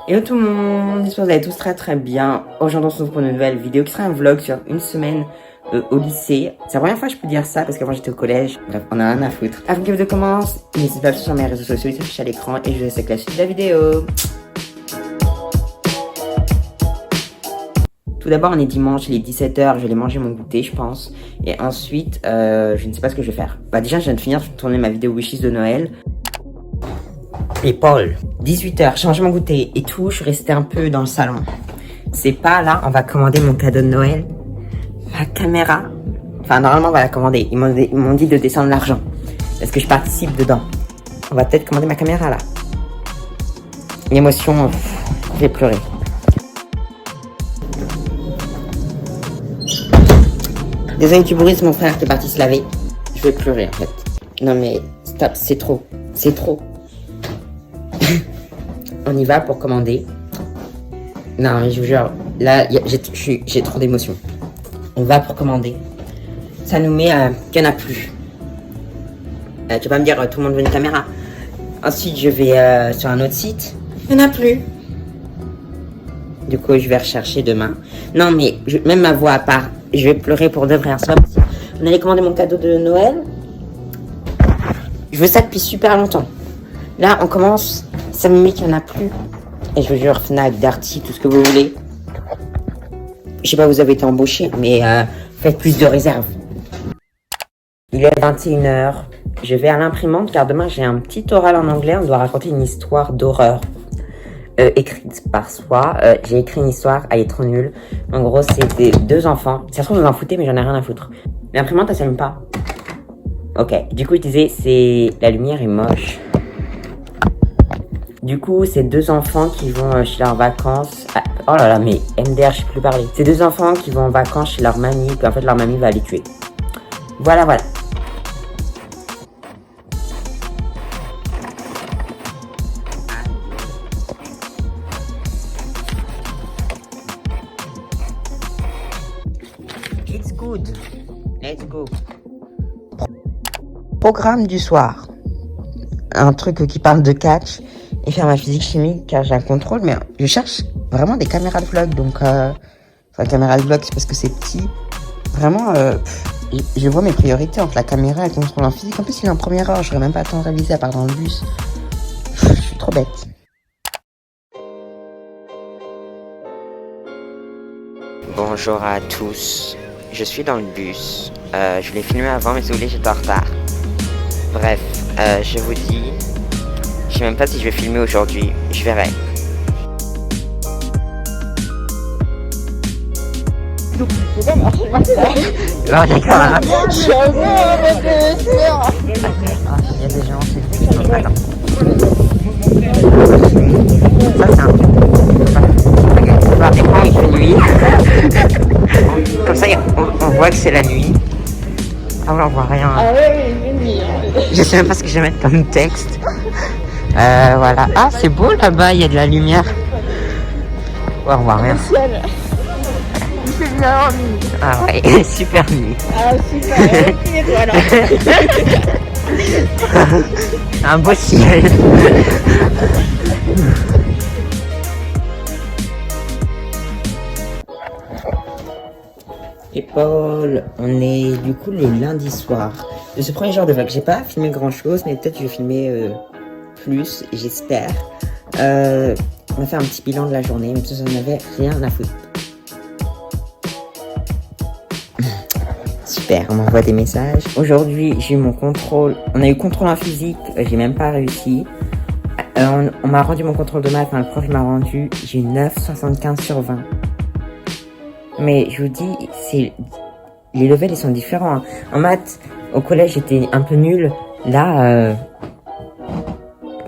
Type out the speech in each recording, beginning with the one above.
Hello tout le monde, j'espère que vous allez tous très très bien. Aujourd'hui on se retrouve pour une nouvelle vidéo qui sera un vlog sur une semaine au lycée. C'est la première fois que je peux dire ça parce qu'avant j'étais au collège. Bref, on a rien à foutre. Avant que la vidéo commence, n'hésitez pas à suivre sur mes réseaux sociaux, ils s'affichent à l'écran et je vous laisse avec la suite de la vidéo. Tout d'abord on est dimanche, il est 17h, je vais aller manger mon goûter je pense. Et ensuite, je ne sais pas ce que je vais faire. Bah déjà je viens de finir de tourner ma vidéo wishlist de Noël. Et Paul, 18h, j'ai mangé mon goûter et tout, je suis restée un peu dans le salon. C'est pas là, on va commander mon cadeau de Noël. La caméra. Enfin, normalement, on va la commander. Ils m'ont dit de descendre l'argent. Parce que je participe dedans. On va peut-être commander ma caméra là. L'émotion, je vais pleurer. Désolé du bruit, c'est mon frère qui est parti se laver. Je vais pleurer en fait. Non mais, stop, c'est trop. C'est trop. On y va pour commander. Non mais je vous jure, là j'ai trop d'émotions. On va pour commander. Ça nous met qu'il n'y en a plus. Tu vas me dire tout le monde veut une caméra. Ensuite je vais sur un autre site. Il n'y en a plus. Du coup je vais rechercher demain. Non mais même ma voix à part. Je vais pleurer pour de vrai un soir. On allait commander mon cadeau de Noël. Je veux ça depuis super longtemps. Là on commence. Ça me met qu'il n'y en a plus. Et je vous jure, Fnac, Darty, tout ce que vous voulez. Je sais pas, vous avez été embauché, mais faites plus de réserves. Il est 21h. Je vais à l'imprimante car demain j'ai un petit oral en anglais. On doit raconter une histoire d'horreur écrite par soi. J'ai écrit une histoire, elle est trop nulle. En gros, c'est des deux enfants. Ça se trouve, vous en foutez, mais j'en ai rien à foutre. L'imprimante, elle s'allume pas. Ok, du coup, je disais, la lumière est moche. Du coup, c'est deux enfants qui vont chez leurs vacances. Oh là là, mais MDR, je sais plus parler. C'est deux enfants qui vont en vacances chez leur mamie, puis en fait, leur mamie va les tuer. Voilà, voilà. It's good. Let's go. Programme du soir. Un truc qui parle de catch. Et faire ma physique chimique car j'ai un contrôle, mais je cherche vraiment des caméras de vlog, donc enfin caméra de vlog c'est parce que c'est petit, vraiment je vois mes priorités entre la caméra et le contrôle en physique. En plus il est en première heure, j'aurais même pas le temps de réviser à part dans le bus. Je suis trop bête. Bonjour à tous, je suis dans le bus, je l'ai filmé avant mais si vous voulez j'étais en retard. Bref, je vous dis. Je sais même pas si je vais filmer aujourd'hui, je verrai. Non, d'accord. Il y a des gens, c'est... Attends. Ça, c'est un truc. Voilà. Quand il fait nuit. Comme ça, on voit que c'est la nuit. Ah ouais, on voit rien. Ah ouais, oui, nuit. Je sais même pas ce que je vais mettre comme texte. Voilà. Ah, c'est beau là-bas, il y a de la lumière. Ouais, on voit rien. C'est bien en nuit. Ah ouais, super nuit. Ah super, et voilà. Un beau ciel. Et Paul, on est du coup le lundi soir de ce premier jour de vlog. J'ai pas filmé grand chose, mais peut-être que je vais filmer plus, j'espère. On va faire un petit bilan de la journée, même si ça n'en avait rien à foutre. Super, on m'envoie des messages. Aujourd'hui, j'ai eu mon contrôle. On a eu contrôle en physique, j'ai même pas réussi. On m'a rendu mon contrôle de maths, le prof m'a rendu. J'ai eu 9,75 sur 20. Mais je vous dis, les levels ils sont différents. En maths, au collège j'étais un peu nul. Là,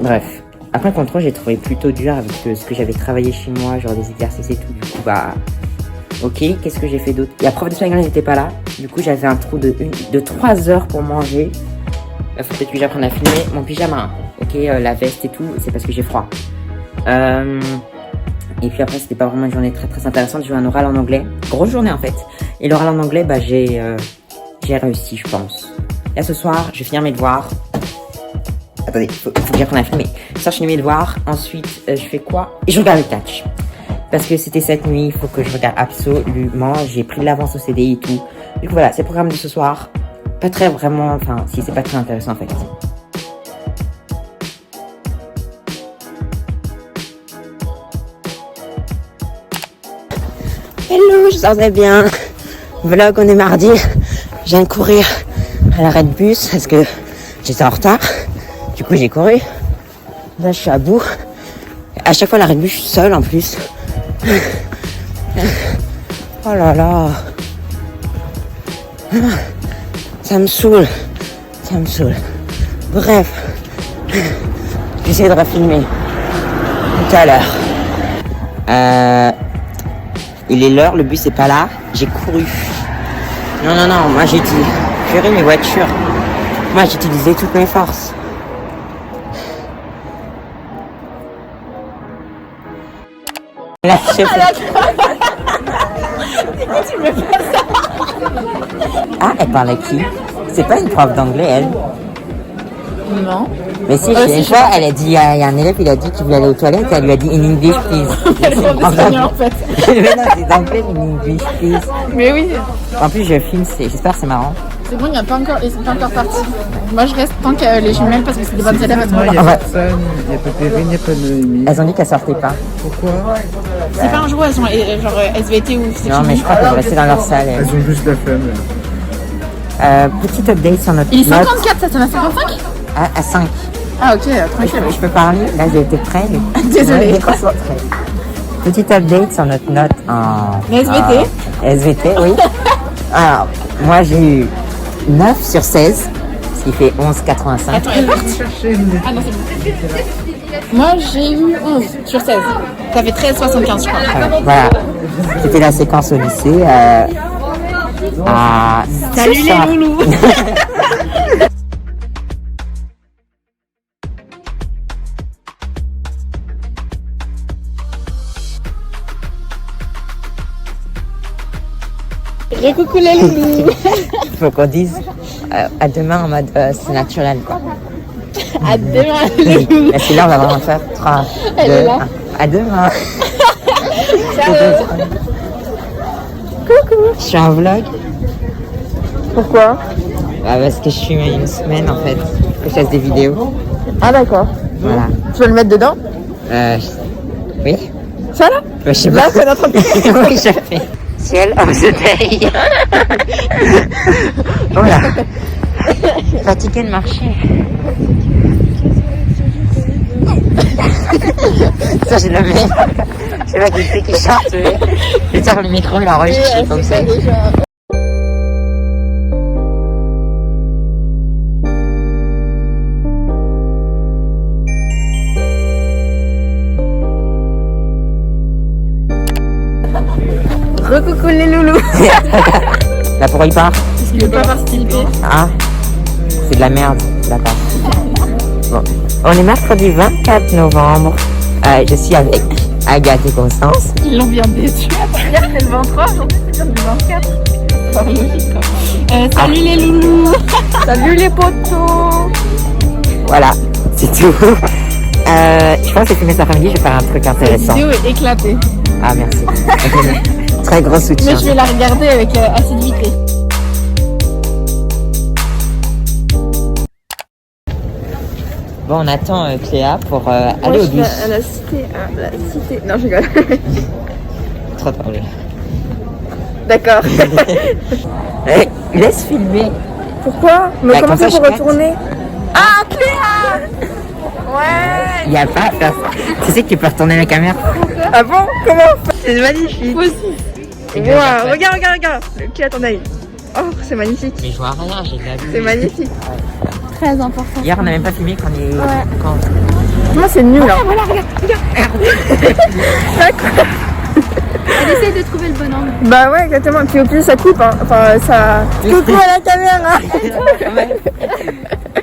bref. Après le contrôle j'ai trouvé plutôt dur avec ce que j'avais travaillé chez moi, genre des exercices et tout. Du coup bah, ok. Qu'est-ce que j'ai fait d'autre? La prof d'espagnol n'était pas là. Du coup j'avais un trou de 3 heures pour manger. Faut peut-être que j'apprenne à filmer mon pyjama. Ok, la veste et tout, c'est parce que j'ai froid. Et puis après, c'était pas vraiment une journée très très intéressante. J'ai eu un oral en anglais. Grosse journée en fait. Et l'oral en anglais, bah j'ai réussi, je pense. Là ce soir, je vais finir mes devoirs. Attendez, il faut dire qu'on a filmé. Ça, je finis mes devoirs. Ensuite, je fais quoi? Et je regarde le catch. Parce que c'était cette nuit, il faut que je regarde absolument. J'ai pris de l'avance au CDI et tout. Du coup, voilà, c'est le programme de ce soir. Pas très vraiment, enfin, si, c'est pas très intéressant en fait. Hello, je sors bien. Vlog, on est mardi. Je viens de courir à l'arrêt de bus parce que j'étais en retard. Du coup, j'ai couru. Là, je suis à bout. À chaque fois, à l'arrêt de bus, je suis seule en plus. Oh là là. Ça me saoule. Ça me saoule. Bref. J'essaie de refilmer. Tout à l'heure. Il est l'heure, le bus est pas là. J'ai couru. Non, moi j'ai dit. Gérer mes voitures. Moi j'ai utilisé toutes mes forces. Là, je sais pas. Tu me fais ça. Ah, elle parle à qui? C'est pas une prof d'anglais, elle? Non. Mais si, une fois, elle a dit, il y a un élève, il a dit qu'il voulait aller aux toilettes, elle lui a dit in English, please. Elle est en espagnol en fait. Mais non, c'est d'anglais, in English, please. Mais oui. En plus, je filme, j'espère que c'est marrant. C'est bon, ils sont pas encore partis. Moi, je reste tant que les jumelles parce que c'est des bonnes élèves à ce Il moment-là. n'y a personne, il n'y a pas Perrine, il n'y a pas Noémie. Elles ont dit qu'elles sortaient pas. Pourquoi? C'est pas un jour où elles sont genre SVT ou c'est Non, mais je crois qu'elles vont rester dans leur salle. Elles ont juste la flemme. Petite update sur notre Il est note. 54, ça m'a 55. À 5. Ah ok, tranquille. Je peux parler? Là, j'ai été prêt. Désolée. Petite update sur notre note en... SVT. SVT, oui. Alors, moi, j'ai eu 9 sur 16, ce qui fait 11,85. Attends, elle est partie. Ah non, c'est bon. Moi, j'ai eu 11 sur 16. Ça fait 13,75 je crois. Voilà. C'était la séquence au lycée. Salut les loulous. Coucou les loulous. Il faut qu'on dise à demain en mode c'est naturel, quoi. À demain les loulous. Parce que là, on va vraiment faire 3, Elle 2, est là. 1. À demain. Coucou. Je suis en vlog. Pourquoi? Parce que je suis une semaine, en fait, que je fasse des vidéos. Ah d'accord. Voilà. Tu veux le mettre dedans? Oui. Ça là? Je sais Là, pas. c'est notre Oui, je fais. Ciel of the day. Oh là. Fatiguée de marcher. Ça, je le mets. Je sais pas qui c'est qui chante. Je vais faire le micro, il enregistre comme ça. Recoucou les loulous. Là, pour il part. Parce qu'il veut pas participer. Ah, c'est de la merde. D'accord. Bon. On est mercredi 24 novembre. Je suis avec Agathe et Constance. Ils l'ont bien déçu. Hier c'était le 23, aujourd'hui c'est bien le 24. Salut les loulous. Salut les potos. Voilà, c'est tout. Je pense que filmé cet après-midi, je vais faire un truc La intéressant. vidéo est éclatée. Ah, merci. Très gros soutien. Mais je vais la regarder avec assiduité. Bon, on attend Cléa pour aller au bus. À la cité. Non, je rigole. Trop drôle. D'accord. Laisse filmer. Pourquoi? Mais Bah, comment comme ça, ça pour je retourner? Ah, Cléa! Ouais! Il n'y a pas à faire ça. Tu sais que tu peux retourner la caméra. Ah bon? Comment? C'est magnifique. Moi aussi. Wow, regarde. Cléa, ton œil. Oh, c'est magnifique. Mais je vois rien, j'ai de la vue. C'est magnifique. Très important. Hier, on n'a même pas filmé quand on est. Ouais. Quand... Moi, c'est nul. Hein. Elle essaye de trouver le bon angle. Bah ouais, exactement. Puis au plus, ça coupe. Hein. Enfin, ça. Coucou à la caméra.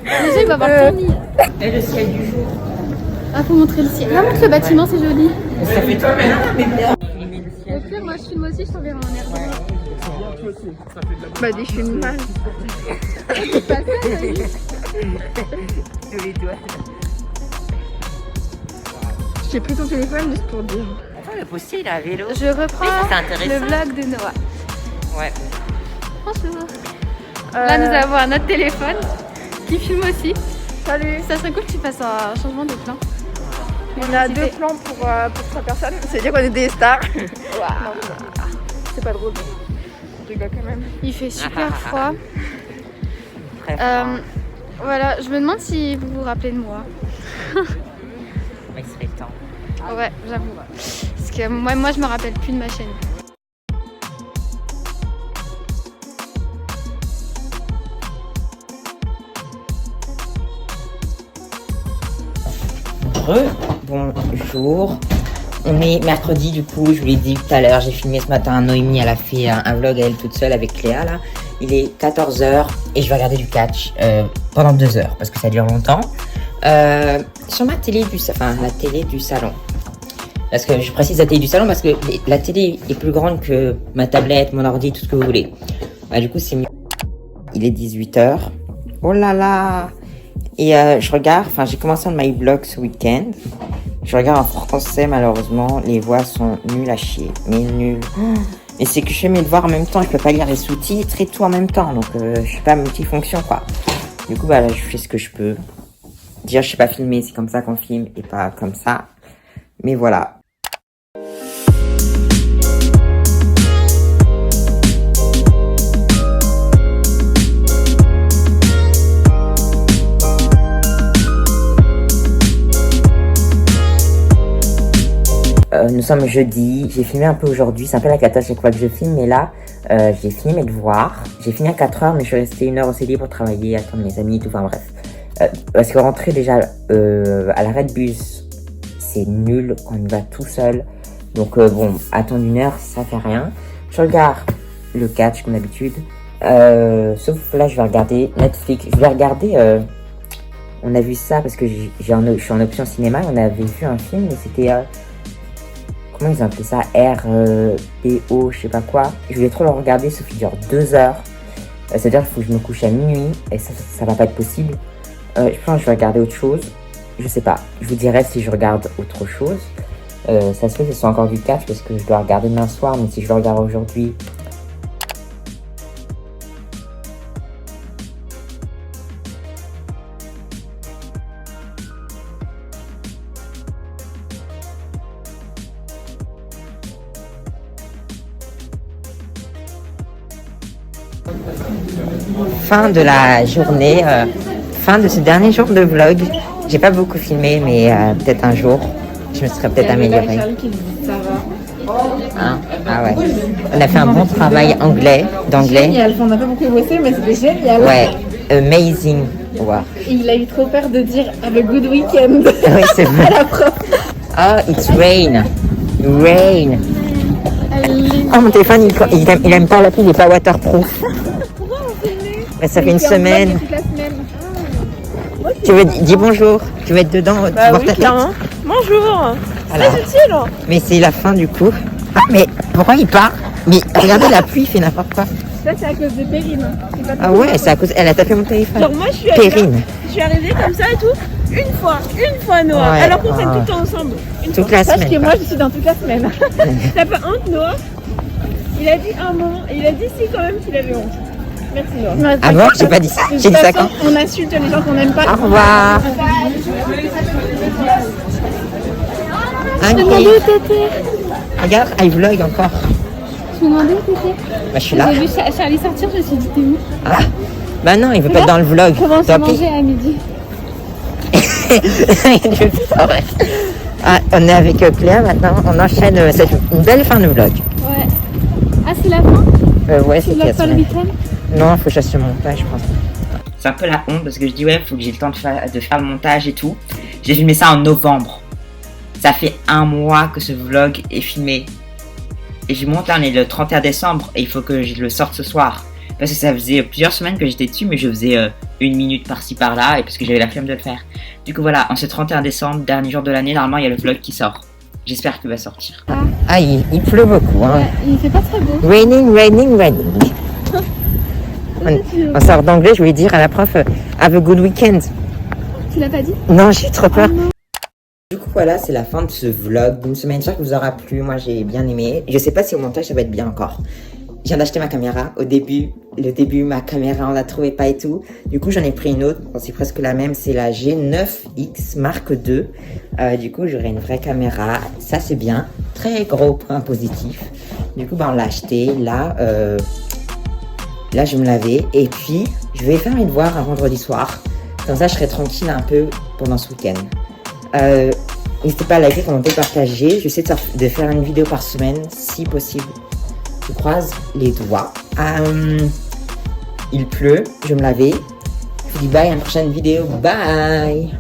Déjà, il va voir ton lit. Et le ciel du jour. Ah, faut montrer le ciel. Là, montre le bâtiment, c'est joli. Ça fait trop bien. Ok, écrire, moi je filme aussi, je t'enverrai un air. Bah, des filmages. C'est pas ça, Loïc. Tous les doigts. J'ai pris ton téléphone juste pour dire. Attends, le postier, il a un vélo. Je reprends C'est intéressant. le vlog de Noah. Ouais. Bonjour. Là, nous avons un autre téléphone qui filme aussi. Salut. Ça serait cool que tu fasses un changement de plan. On a 2 plans pour 3 personnes. C'est-à-dire qu'on est des stars. Non, c'est pas drôle. Je rigole quand même. Il fait super froid. Très fort. Voilà, je me demande si vous vous rappelez de moi. Il serait temps. Ouais, j'avoue. Parce que moi, je me rappelle plus de ma chaîne. Bonjour. On est mercredi, du coup, je vous l'ai dit tout à l'heure, j'ai filmé ce matin. Noémie, elle a fait un vlog à elle toute seule avec Cléa là. Il est 14h et je vais regarder du catch pendant 2 heures parce que ça dure longtemps. Sur ma télé la télé du salon. Parce que je précise la télé du salon parce que la télé est plus grande que ma tablette, mon ordi, tout ce que vous voulez. Bah, du coup, c'est mieux. Il est 18h. Oh là là! Et je regarde, j'ai commencé un My Vlog ce week-end. Je regarde en français, malheureusement. Les voix sont nulles à chier. Mais nulles. Et c'est que je fais mes devoirs en même temps. Je peux pas lire les sous-titres et tout en même temps. Donc, je suis pas multifonction, quoi. Du coup, là, je fais ce que je peux. Déjà, je sais pas filmer. C'est comme ça qu'on filme et pas comme ça. Mais voilà. Nous sommes jeudi, j'ai filmé un peu aujourd'hui, c'est un peu la cata chaque fois que je filme, mais là, j'ai fini mes devoirs. J'ai fini à 4h, mais je suis restée 1 heure au CDI pour travailler, attendre mes amis et tout, enfin bref. Parce que rentrer déjà à l'arrêt de bus, c'est nul quand on y va tout seul. Donc bon, attendre 1 heure, ça fait rien. Je regarde le catch comme d'habitude. Sauf là, je vais regarder Netflix. Je vais regarder... on a vu ça parce que je suis en option cinéma, on avait vu un film, mais c'était... comment ils ont appelé ça, RPO, je sais pas quoi. Je voulais trop le regarder, sauf qu'il dure 2 heures. C'est-à-dire qu'il faut que je me couche à minuit, et ça va pas être possible. Je pense que je vais regarder autre chose. Je sais pas, je vous dirai si je regarde autre chose. Ça se fait que ce soit encore du catch, parce que je dois regarder demain soir, mais si je le regarde aujourd'hui... Fin de la journée, fin de ce dernier jour de vlog. J'ai pas beaucoup filmé, mais peut-être un jour, je me serais peut-être améliorée. Hein? Ah ouais. On a fait un bon travail d'anglais. Génial, on n'a pas beaucoup bossé, mais c'était génial. Ouais, amazing. Wow. Et il a eu trop peur de dire have a good weekend Oui, c'est vrai. à la prof. Oh, it's rain. Rain. Oh, mon téléphone, il aime pas la pluie, il est pas waterproof. Mais ça fait une semaine. Tu veux dire bonjour. Tu veux être dedans, tu vois ta tête. Bonjour. Voilà. C'est utile. Mais c'est la fin du coup. Ah, mais pourquoi il part? Mais regardez, la pluie, il fait n'importe quoi. Ça, c'est à cause de Perrine. Ah ouais, c'est à cause. Elle a tapé mon téléphone. Genre, moi, Perrine. je suis arrivée comme ça et tout. Une fois, Noah. Ouais, alors qu'on traîne tout le temps ensemble. Toute la Sache semaine. que moi, je suis dans toute la semaine. T'as pas honte, Noah? Il a dit un moment, et il a dit si quand même qu'il avait honte. Merci, Noah. Ah bon, j'ai pas dit ça. De J'ai toute dit ça façon, quand? on insulte les gens qu'on n'aime pas. Au revoir. Je me demandais où t'étais. Regarde, I vlog encore. Je me demandais où t'étais. Bah, je suis là. J'ai vu Charlie sortir, je me suis dit t'es où? Ah. Bah non, il veut pas être dans le vlog. Comment Tant à pis. manger à midi? Ah, on est avec Cléa maintenant. On enchaîne. C'est une belle fin de vlog. Ouais. Ah, c'est la fin? Ouais, Tu c'est vlogs pas le week-end? Non, faut que je fasse le montage, je pense. C'est un peu la honte parce que je dis ouais, faut que j'ai le temps de faire le montage et tout. J'ai filmé ça en novembre. Ça fait 1 mois que ce vlog est filmé. Et je monte, là, on est le 31 décembre et il faut que je le sorte ce soir. Parce que ça faisait plusieurs semaines que j'étais dessus, mais je faisais 1 minute par-ci par-là et parce que j'avais la flemme de le faire. Du coup voilà, en ce 31 décembre, dernier jour de l'année, normalement il y a le vlog qui sort. J'espère qu'il va sortir. Ah. Ah, il pleut beaucoup. Hein. Ouais, il fait pas très beau. Raining, raining, raining. En sort d'anglais, je voulais dire à la prof, have a good weekend. Tu l'as pas dit? Non, j'ai trop peur. Oh non. Du coup, voilà, c'est la fin de ce vlog d'une semaine. J'espère que vous aura plu. Moi, j'ai bien aimé. Je sais pas si au montage, ça va être bien encore. Je viens d'acheter ma caméra. Le début, ma caméra, on la trouvait pas et tout. Du coup, j'en ai pris une autre. Bon, c'est presque la même. C'est la G9X Mark II. Du coup, j'aurai une vraie caméra. Ça, c'est bien. Très gros point positif. Du coup, on l'a acheté. Là, là, je vais me laver. Et puis, je vais faire mes devoirs un vendredi soir. Comme ça, je serai tranquille un peu pendant ce week-end. N'hésitez pas à liker, commenter, partager. J'essaie de faire une vidéo par semaine, si possible. Je croise les doigts. Il pleut, je vais me laver. Je vous dis bye à une prochaine vidéo. Bye!